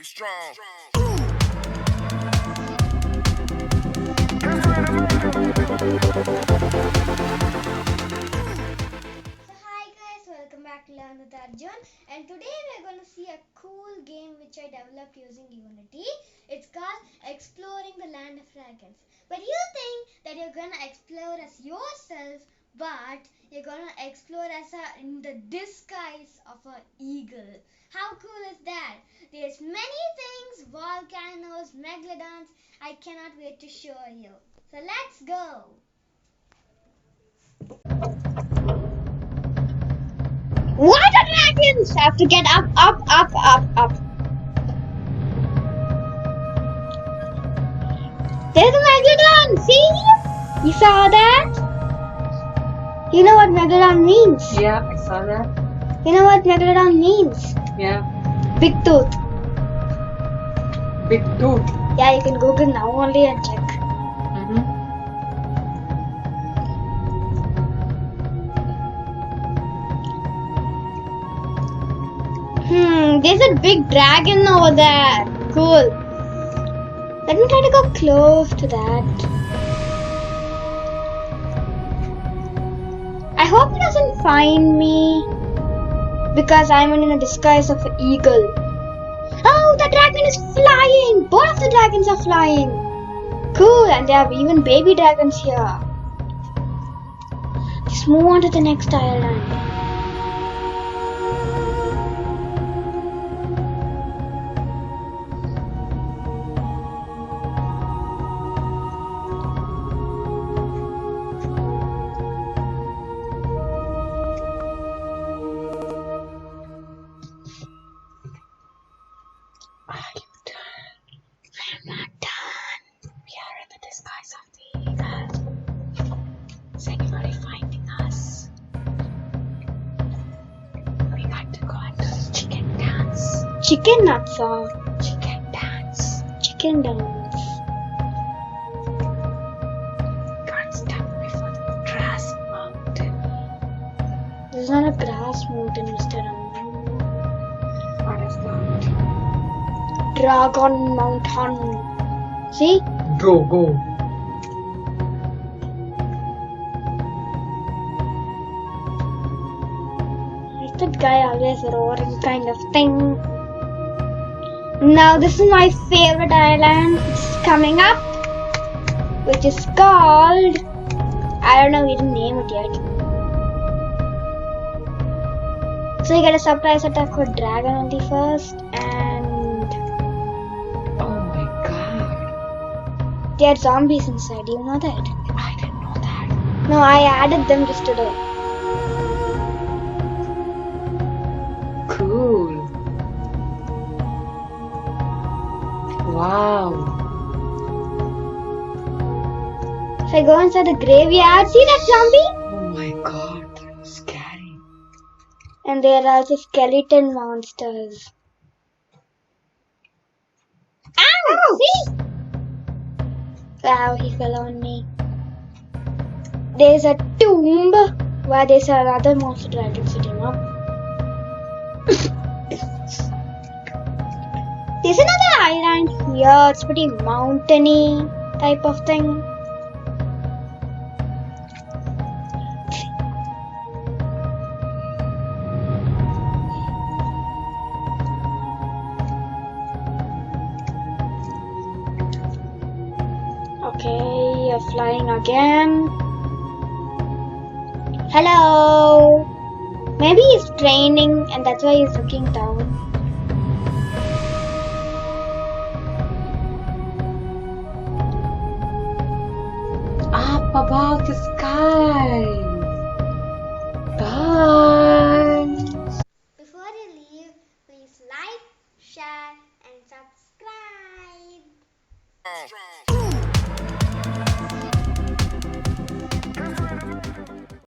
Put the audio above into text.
strong. So hi guys, welcome back to Learn with Arjun, and today we're going to see a cool game which I developed using Unity. It's called Exploring the Land of Dragons. But you think that you're going to explore as yourself, but you're going to explore as in the disguise of an eagle. How cool is that? There's many things, volcanoes, megalodons. I cannot wait to show you. So let's go. What are dragons? Have to get up. There's a megalodon. See? You saw that? You know what megalodon means? Yeah, I saw that. You know what megalodon means? Yeah. Big tooth. Big tooth. Yeah, you can Google now only and check. There's a big dragon over there. Cool. Let me try to go close to that. I hope he doesn't find me because I'm in a disguise of an eagle. Oh, the dragon is flying! Both of the dragons are flying. Cool, and there are even baby dragons here. Just move on to the next island. I'm not done. We are in the disguise of the eagle. Is anybody finding us? We got to go and do the chicken dance. Chicken nuts, Chicken dance. Chicken dance. Got stuck before the grass mountain. This is not a grass mountain, Mr. Raman. What is that? Dragon Mountain. See? Go. Is that guy always roaring kind of thing? Now this is my favorite island. It's coming up, which is called, I don't know, we didn't name it yet. So you get a surprise attack for dragon only first, and Oh my god. there are zombies inside. Do you know that? I didn't know that. No, I added them just today. Cool. Wow. If I go inside the graveyard, see that zombie? Oh my god, that was scary. And there are also skeleton monsters. Ow! See? Wow, he fell on me. There's a tomb where there's another monster dragon sitting up. There's another island here. It's pretty mountainy type of thing. Okay, you're flying again. Hello. Maybe he's training and that's why he's looking down. Up above the sky. Bye. Before you leave, please like, share, and subscribe. Strong.